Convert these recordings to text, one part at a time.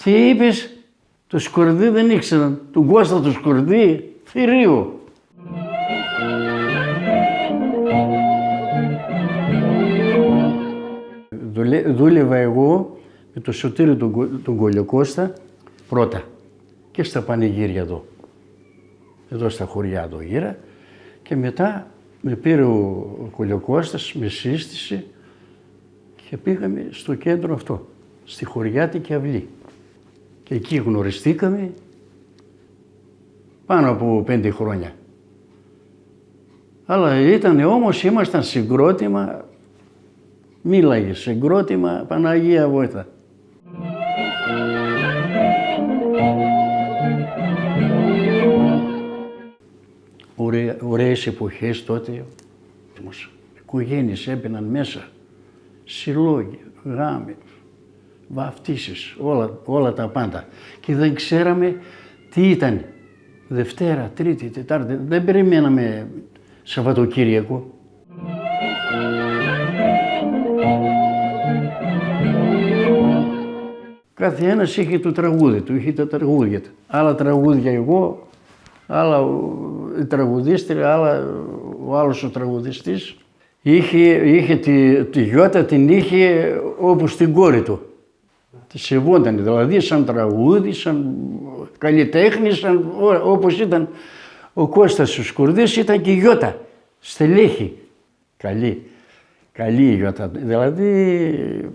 Τι είπες, το Σκορδί δεν ήξεραν, τον Κώστα το Σκορδί, θηρίο. Δούλευα εγώ με το Σωτήρη τον Κολιοκώστα πρώτα και στα πανηγύρια εδώ στα χωριά εδώ γύρω, και μετά με πήρε ο Κολιοκώστας, με σύστησε και πήγαμε στο κέντρο αυτό, στη Χωριάτικη Αυλή. Και εκεί γνωριστήκαμε πάνω από 5 χρόνια. Αλλά ήμασταν συγκρότημα, μίλαγε συγκρότημα, Παναγία Βόηθα. Ωραίες εποχές τότε, οικογένειες έμπαιναν μέσα, συλλόγοι, γάμοι, βαφτίσεις, όλα τα πάντα. Και δεν ξέραμε τι ήταν. Δευτέρα, Τρίτη, Τετάρτη, δεν περιμέναμε Σαββατοκύριακο. Κάθε ένας είχε το τραγούδι του, είχε τα τραγούδια του. Άλλα τραγούδια εγώ, άλλα η τραγουδίστρια, άλλα ο άλλος ο τραγουδιστής. Είχε τη Γιώτα, την είχε όπως την κόρη του. Τη σεβόταν, δηλαδή σαν τραγούδι, σαν καλλιτέχνη, όπως ήταν ο Κώστας ο Σκορδής, ήταν και η Γιώτα, στελέχη. Καλή η Γιώτα, δηλαδή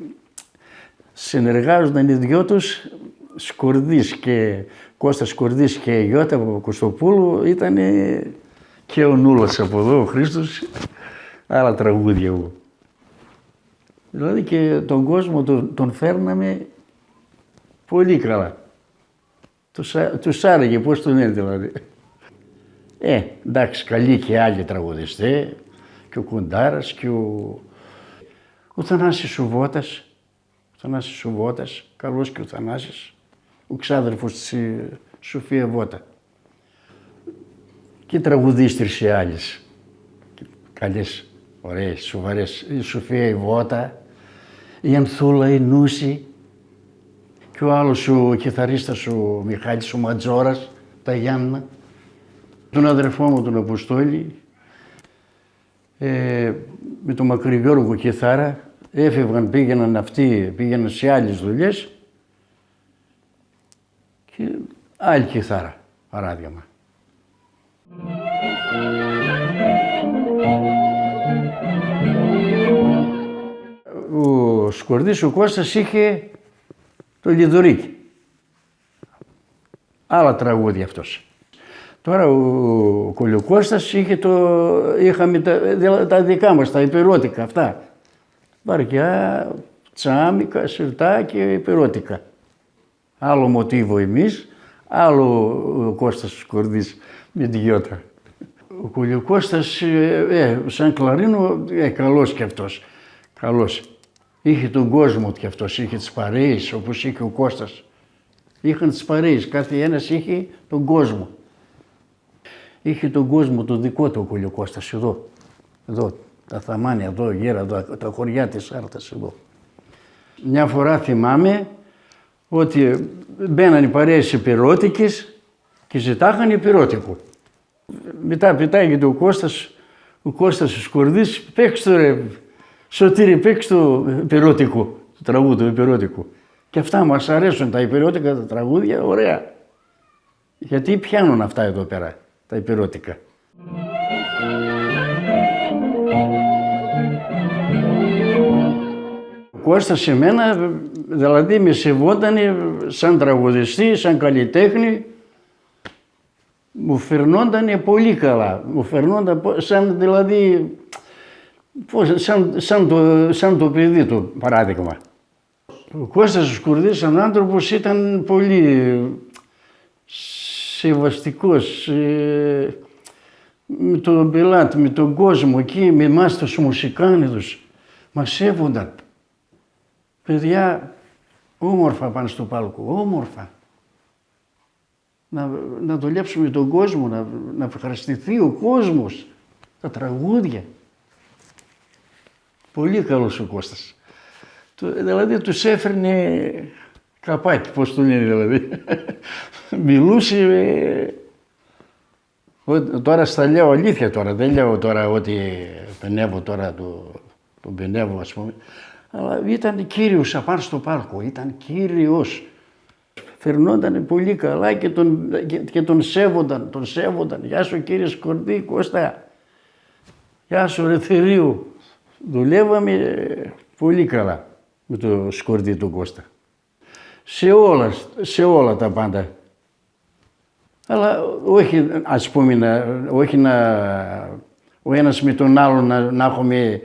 συνεργάζονταν οι δυο τους, Σκορδής και Κώστας Σκορδής και η Γιώτα Κωστοπούλου, ήταν και ο Νούλος από εδώ, ο Χρήστος, άλλα τραγούδια εγώ. Δηλαδή και τον κόσμο τον φέρναμε πολύ καλά. Τους άραγε, πώς τον είναι δηλαδή. Εντάξει, καλοί και άλλοι τραγουδιστές, και ο Κοντάρας και ο Θανάσης ο Βότας, καλός και ο Θανάσης, ο ξάδερφος της Σοφία Βότα. Και τραγουδίστρες οι άλλες, καλές, ωραίες, σοβαρές, η Σοφία η Βότα, η Ανθούλα η Νούση και ο άλλος ο κιθαρίστας ο Μιχάλης ο Ματζόρας, τα Γιάννα, τον αδερφό μου τον Αποστόλη, με τον Μακρυγιώργο κιθάρα, έφευγαν, πήγαιναν σε άλλες δουλειές και άλλη κιθάρα, παράδειγμα. Ο Σκορδής ο Κώστας είχε το Λιδωρίκι. Άλλα τραγούδια αυτός. Τώρα ο Κολιοκώστας είχαμε τα δικά μας, τα υπερώτικα αυτά. Βαριά, τσάμικα, σιρτά και υπερώτικα. Άλλο μοτίβο εμείς, άλλο ο Κώστας ο Σκορδής με τη Γιώτα. Ο Κολιοκώστας, σαν κλαρίνο, καλός κι αυτός. Καλός. Είχε τον κόσμο κι αυτός, είχε τις παρέες όπως είχε ο Κώστας. Είχαν τις παρέες, κάθε ένας είχε τον κόσμο. Είχε τον κόσμο το δικό του ο Κολιοκώστας εδώ, τα Θαμάνια, εδώ, γέρα, εδώ, τα χωριά της Άρτας εδώ. Μια φορά θυμάμαι ότι μπαίναν οι παρέες υπηρώτικες και ζητάγαν υπηρώτικο. Μετά πετάγεται ο Κώστας ο Σκορδής, παίξτε το ρε, Σωτήρη, παίξτε το υπηρώτικο, το τραγούδι του υπηρώτικου. Και αυτά μας αρέσουν τα υπηρώτικα, τα τραγούδια, ωραία. Γιατί πιάνουν αυτά εδώ πέρα, τα υπηρώτικα. Ο Κώστας σε μένα, δηλαδή με σεβότανε σαν τραγουδιστή, σαν καλλιτέχνη, μου φερνόντανε πολύ καλά. Μου φερνόνταν σαν, δηλαδή, σαν το παιδί του, παράδειγμα. Ο Κώστας ο Σκορδής, σαν άνθρωπος, ήταν πολύ σεβαστικός με τον πελάτη, με τον κόσμο εκεί, με εμάς τους μουσικάνιδους. Μας σέβονταν. Παιδιά, όμορφα πάνε στο πάλκο, όμορφα. Να δουλέψουμε τον κόσμο, να ευχαριστηθεί ο κόσμος, τα τραγούδια. Πολύ καλός ο Κώστας. Δηλαδή τους έφερνε Καπάκι, πώς το λένε δηλαδή. Μιλούσε. Τώρα στα λέω αλήθεια τώρα, δεν λέω τώρα ότι πενεύω τώρα, τον πενεύω ας πούμε. Αλλά ήταν κύριος απάνω στο πάρκο, ήταν κύριος. Φερνόταν πολύ καλά και τον σέβονταν. Γεια σου κύριε Σκορδί, Κώστα. Γεια σου ρε Θηρίου. Δουλεύαμε πολύ καλά με το Σκορδί του Κώστα. Σε όλα τα πάντα. Αλλά όχι, ας πούμε, ο ένας με τον άλλον να έχουμε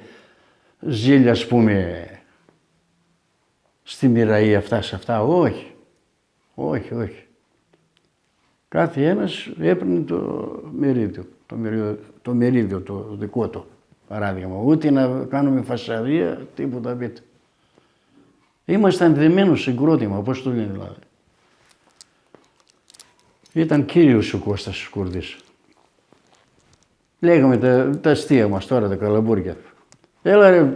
ζήλια, ας πούμε, στη μοιραία αυτά σε αυτά. Όχι. Κάθε ένας έπαιρνε το μερίδιο το δικό του, παράδειγμα. Ούτε να κάνουμε φασαρία, τίποτα πείτε. Ήμασταν δεμένος συγκρότημα, πώς το λένε δηλαδή. Ήταν κύριος ο Κώστας ο Σκορδής. Λέγαμε τα αστεία μας τώρα, τα καλαμπούρια. Έλα ρε,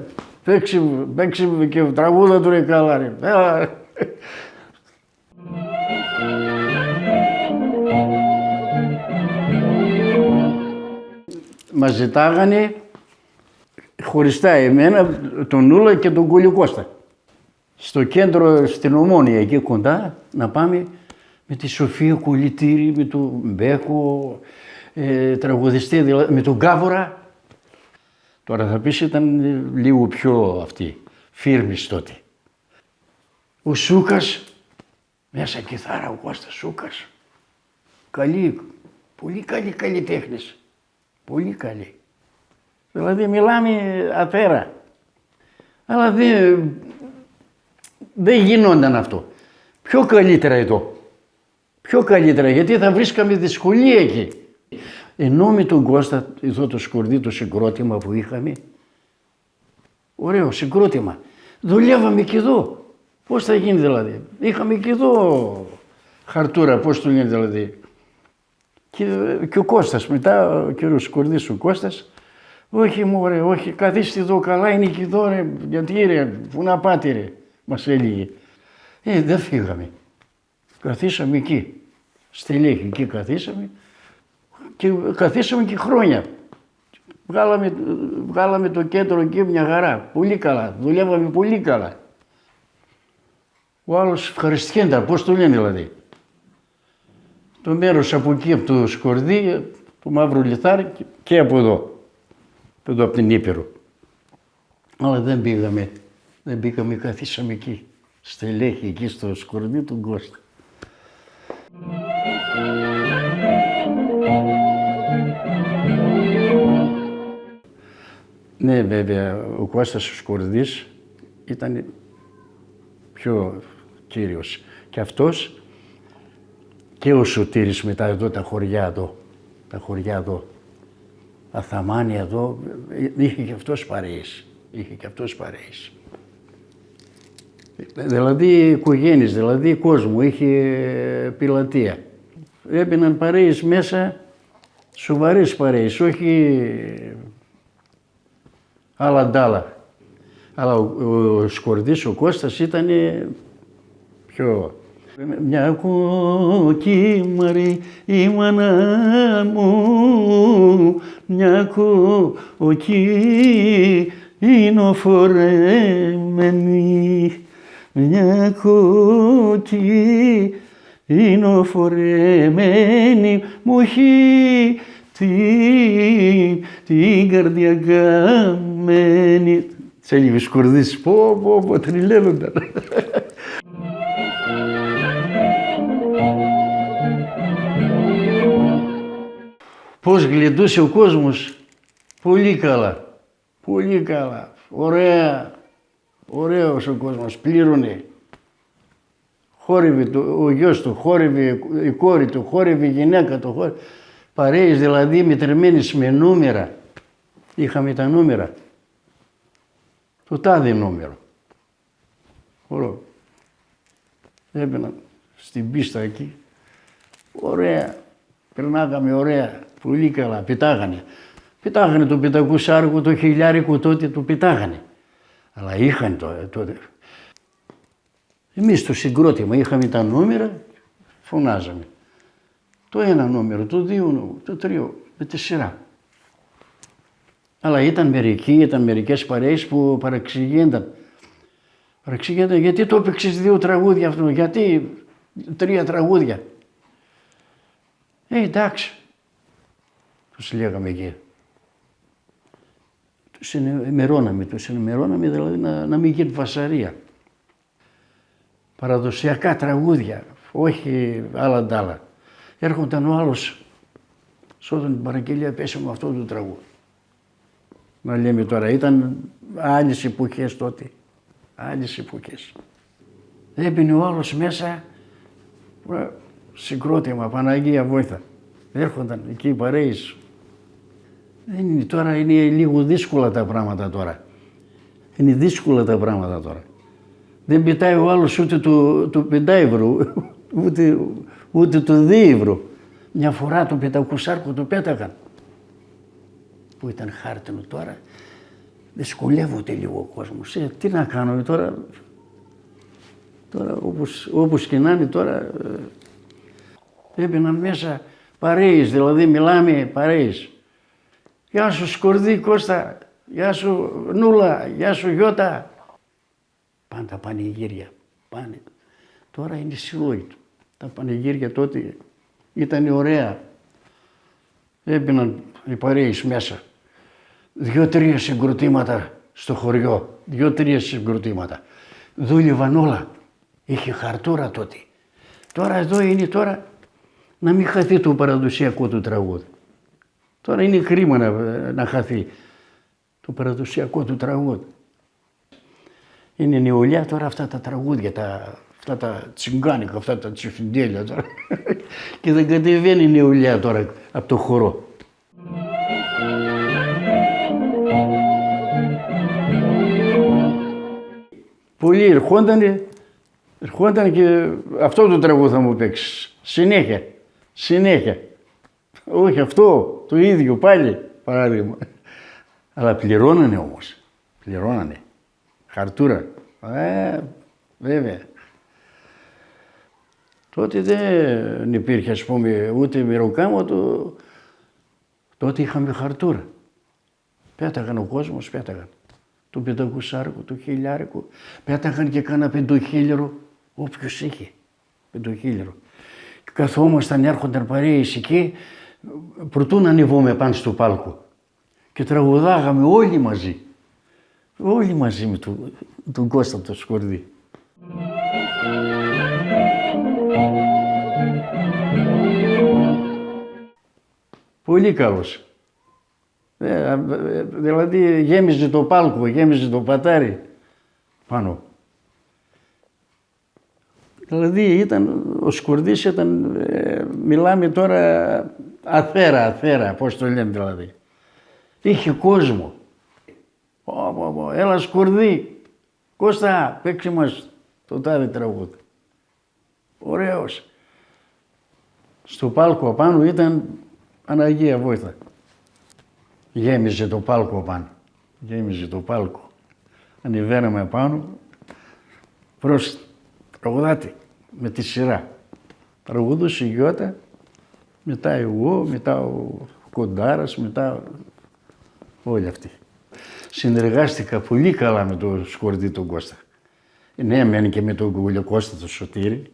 παίξε και τραγούδα του ρε καλά ρε. Έλα. Μας ζητάγανε χωριστά εμένα, τον Νούλα και τον Κολυκώστα. Στο κέντρο, στην Ομόνια, εκεί κοντά, να πάμε με τη Σοφία Κουλητήρη, με τον Μπέκο, τραγουδιστή, δηλαδή, με τον Κάβορα. Τώρα θα πεις ήταν λίγο πιο αυτή, φίρμης τότε. Ο Σούκας, μέσα κιθάρα ο Κώστας Σούκας. Καλή, πολύ καλή καλλιτέχνης. Πολύ καλή. Δηλαδή μιλάμε αφέρα. Αλλά δεν γινόταν αυτό. Πιο καλύτερα εδώ. Πιο καλύτερα, γιατί θα βρίσκαμε δυσκολία εκεί. Ενώ με τον Κώστα, εδώ το Σκορδί, το συγκρότημα που είχαμε, ωραίο συγκρότημα. Δουλεύαμε και εδώ. Πώς θα γίνει δηλαδή. Είχαμε και εδώ χαρτούρα, πώς το λένε δηλαδή. Και ο Κώστας μετά, ο κύριος Σκορδής ο Κώστας, όχι μωρέ, όχι, καθίστε εδώ καλά, είναι και εδώ ρε, γιατί ρε, πού να πάτε ρε, μας έλεγε. Δεν φύγαμε. Καθίσαμε εκεί, στελέχη, εκεί καθίσαμε και καθίσαμε και χρόνια. Βγάλαμε το κέντρο εκεί μια χαρά, πολύ καλά, δουλεύαμε πολύ καλά. Ο άλλος ευχαριστιέντα, πώς το λένε δηλαδή. Το μέρος από εκεί, από το Σκορδί, το Μαύρο Λιθάρι και από εδώ από την Ήπειρο. Αλλά δεν πήγαμε, καθίσαμε εκεί, στελέχη εκεί στο Σκορδί του Κώστα. Ναι, βέβαια, ο Κώστας ο Σκορδής ήταν πιο κύριος. Και αυτός και ο Σωτήρης μετά εδώ, τα χωριά εδώ, Αθαμάνια εδώ, είχε και αυτός παρέες. Δηλαδή οικογένειες, δηλαδή κόσμο, είχε πιλατεία. Έμπαιναν παρέες μέσα, σοβαρές παρέες, όχι άλλα ντάλα. Αλλά ο Σκορδής, ο Κώστας ήταν πιο... Μια κοκκίμαρη η μάνα μου, μια κοκκινοφορεμένη, μια κοκκινοφορεμένη μου έχει την καρδιά καμένη. Της έλεγε Σκορδής, πω, τριλαίνονταν. Πώς γλεντούσε ο κόσμος, πολύ καλά, ωραίος ο κόσμος, πλήρωνε. Χόρευε ο γιος του, χόρευε η κόρη του, χόρευε η γυναίκα του, παρέες δηλαδή μετρημένες με νούμερα. Είχαμε τα νούμερα, το τάδε νούμερο. Ωραίο. Έμπαιναν στην πίστα εκεί, ωραία, περνάγαμε ωραία. Πολύ καλά, πετάγανε. Πετάγανε το 500 το 1000 τότε, το πετάγανε. Αλλά είχαν τότε. Εμείς στο συγκρότημα είχαμε τα νούμερα, φωνάζαμε. Το ένα νούμερο, το δύο, το τρίο, με τη σειρά. Αλλά ήταν μερικές παρέες που παρεξηγένταν. Παρεξηγένταν γιατί το έπαιξες 2 τραγούδια αυτό, γιατί 3 τραγούδια. Εντάξει, τους λέγαμε εκεί. Τους ενημερώναμε δηλαδή να μην γίνει φασαρία. Παραδοσιακά τραγούδια, όχι άλλα τ' άλλα. Έρχονταν ο άλλος, σώταν την παραγγελία, πέσαμε αυτό το τραγούδι. Να λέμε τώρα, ήταν άλλες εποχές τότε, άλλες εποχές. Έμπαινε ο άλλος μέσα, συγκρότημα, Παναγία Βόηθα. Έρχονταν εκεί οι παρέες. Δεν είναι τώρα, είναι λίγο δύσκολα τα πράγματα τώρα. Είναι δύσκολα τα πράγματα τώρα. Δεν πετάει ο άλλος ούτε το 5 ευρώ, ούτε το 2 ευρώ. Μια φορά το 500 το πέταγαν. Που ήταν χάρτινο τώρα. Δυσκολεύονται λίγο ο κόσμος. Τι να κάνω τώρα. Τώρα όπως και να είναι τώρα. Έμπαιναν μέσα παρέες, δηλαδή μιλάμε παρέες. Γεια σου Σκορδί Κώστα, γεια σου Νούλα, γεια σου Γιώτα. Πάντα πανηγύρια, πάνε. Τώρα είναι συλλόγοι. Τα πανηγύρια τότε ήταν ωραία. Έμπαιναν οι παρέες μέσα. 2-3 συγκροτήματα στο χωριό, 2-3 συγκροτήματα. Δούλευαν όλα. Είχε χαρτούρα τότε. Τώρα εδώ είναι τώρα να μην χαθεί το παραδοσιακό του τραγούδι. Τώρα είναι κρίμα να χαθεί το παραδοσιακό του τραγούδι. Είναι νεολαία τώρα αυτά τα τραγούδια, αυτά τα τσιγκάνικα, αυτά τα τσιφιντέλια τώρα. Και δεν κατεβαίνει η νεολαία τώρα από το χορό. Πολλοί ερχόταν και αυτό το τραγούδι θα μου παίξει. Συνέχεια. Όχι αυτό, το ίδιο πάλι, παράδειγμα. Αλλά πληρώνανε όμως. Χαρτούρα. Βέβαια. Τότε δεν υπήρχε, ας πούμε, ούτε μυροκάματο. Τότε είχαμε χαρτούρα. Πέταγαν ο κόσμος, πέταγαν. Το 500, το 1000, πέταγαν και κάνα 500, όποιος είχε 500. Καθόμασταν, έρχονταν παρέες εκεί, προτού να ανεβούμε πάνω στο πάλκο. Και τραγουδάγαμε όλοι μαζί. Όλοι μαζί με τον Κώστα το Σκορδί. Πολύ καλός. Δηλαδή γέμιζε το πάλκο, γέμιζε το πατάρι πάνω. Δηλαδή ο Σκορδής ήταν, μιλάμε τώρα αθέρα, πώς το λένε δηλαδή. Είχε κόσμο. Έλα Σκορδί, Κώστα, παίξε μας το τάδε τραγούδι. Ωραίος. Στο πάλκο απάνω ήταν Παναγία Βόηθα. Γέμιζε το πάλκο απάνω. Ανεβαίναμε πάνω προς τραγουδάτη με τη σειρά. Τραγουδούσε η Γιώτα, μετά εγώ, μετά ο Κοντάρας, μετά όλοι αυτοί. Συνεργάστηκα πολύ καλά με τον Σκορδί τον Κώστα. Ναι, μένει και με τον Κουλιακώστα τον Σωτήρη.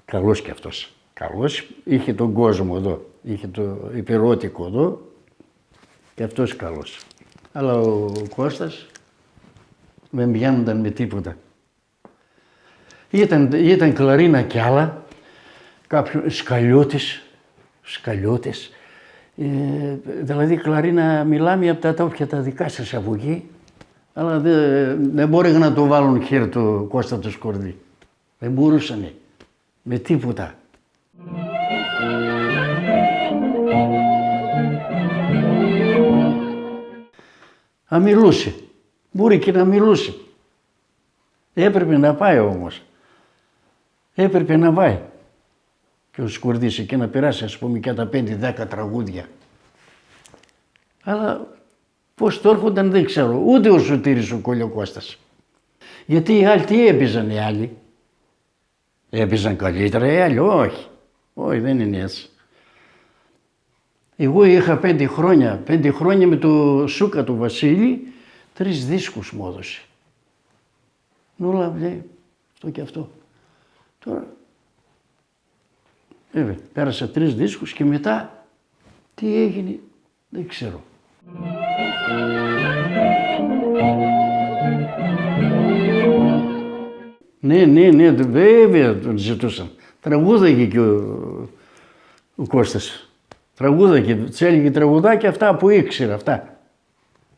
Καλός κι αυτός. Καλός. Είχε τον κόσμο εδώ. Είχε το υπερώτικο εδώ. Και αυτός καλός. Αλλά ο Κώστας δεν πιάνονταν με τίποτα. Ήταν κλαρίνα κι άλλα. Κάποιοι σκαλιώτες. Δηλαδή κλαρίνα μιλάμε από τα τόπια τα δικά σας από εκεί. Αλλά δεν μπόρεγαν να το βάλουν χέρι το Κώστα το Σκορδί. Δεν μπορούσανε με τίποτα. Μιλούσε. Μπορεί και να μιλούσε. Έπρεπε να πάει όμως. Έπρεπε να πάει. Και ο Σκορδής εκεί να περάσει, ας πούμε, και τα 5-10 τραγούδια. Αλλά πώς το έρχονταν δεν ξέρω. Ούτε ο Σωτήρης ο Κολιοκώστας. Γιατί οι άλλοι τι έπαιζαν οι άλλοι. Έπαιζαν καλύτερα οι άλλοι, όχι. Όχι, δεν είναι έτσι. Εγώ είχα 5 χρόνια με το Σούκα του Βασίλη, 3 δίσκους μου έδωσε. Νούλα, λέει, αυτό και αυτό. Τώρα, βέβαια, πέρασα 3 δίσκους και μετά τι έγινε, δεν ξέρω. Ναι, βέβαια τον ζητούσαν. Τραγούδαγε και ο Κώστας. Τραγούδαγε, τους έλεγε τραγουδάκια αυτά που ήξερε, αυτά.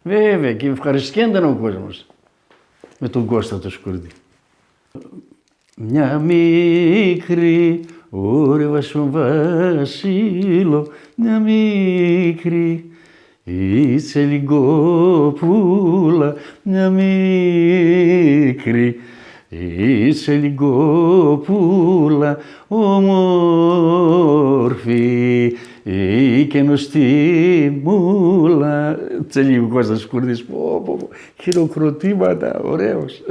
Βέβαια και ευχαριστιένταν ο κόσμος με τον Κώστα το Σκουρδί. Μια μικρή όρευα στον Βασίλο, μια μικρή η Τσελιγκόπουλα, μια μικρή η Τσελιγκόπουλα, όμορφη η καινοστή μούλα. Τσελίγου Κώστας Σκουρδής, χειροκροτήματα, ωραίος.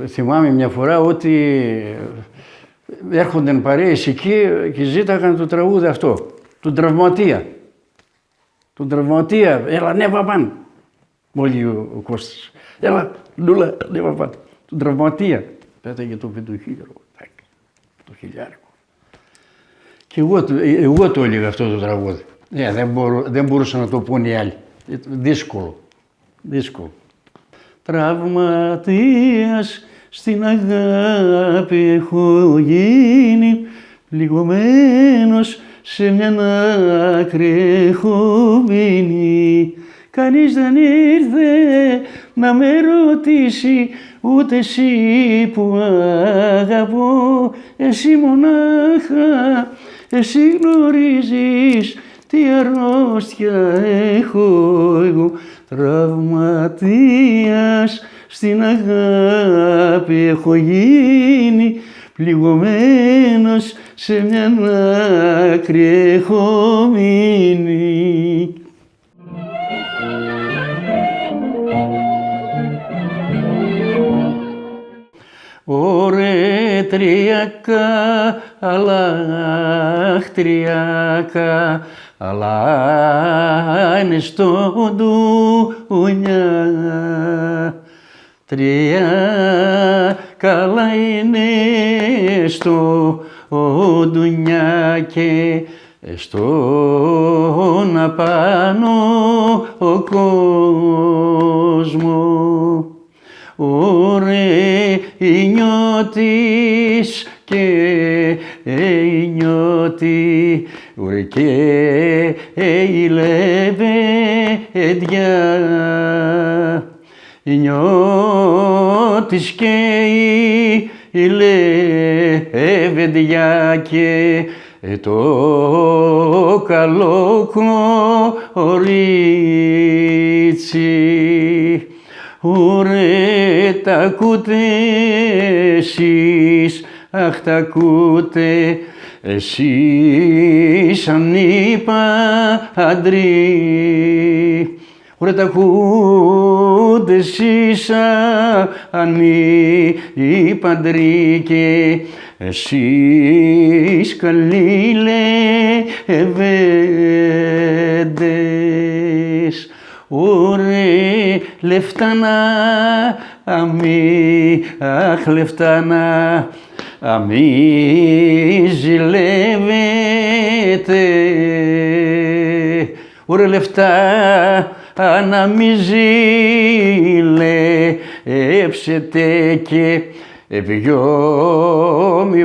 Θυμάμαι μια φορά ότι έρχονταν παρέες εκεί και ζήταγαν το τραγούδι αυτό, τον Τραυματία. Τον Τραυματία, έλα ανέβα πάνω. Μόλι ο Κώστας, έλα Νούλα ανέβα πάνω. Τον Τραυματία. Πέταγε το 5.000, το χιλιάρικο. Και εγώ το έλεγα αυτό το τραγούδι. Δεν μπορούσα να το πούνε οι άλλοι. Δύσκολο. Τραυματίας στην αγάπη έχω γίνει, πληγωμένος σε μια άκρη έχω μείνει. Κανείς δεν ήρθε να με ρωτήσει, ούτε εσύ που αγαπώ, εσύ μονάχα, εσύ γνωρίζεις τι αρρώστια έχω εγώ. Τραυματίας στην αγάπη έχω γίνει, πληγωμένος σε μια άκρη έχω μείνει. Ωρετριακά, αλάχτριακά, αλλά είναι στο ντουνιά. Τρία καλά είναι στο ντουνιά και στον απάνω ο κόσμο. Ωραία η νιώτης και η νιώτη, ωραία και η λεβέντια. Η νιώτης και η λεβέντια και το καλό κορίτσι. Ωραία τα ακούτε εσείς, αχ τα ακούτε εσείς αν είπα αντρί. Ωραία τα ακούτε εσείς αν είπα αντρί και εσείς καλοί λεβέντες. Ωραία λεφτάνα, αχ λεφτάνα, μη ζηλεύετε. Ωραία λεφτά, να μη ζηλέψετε και ποιο μη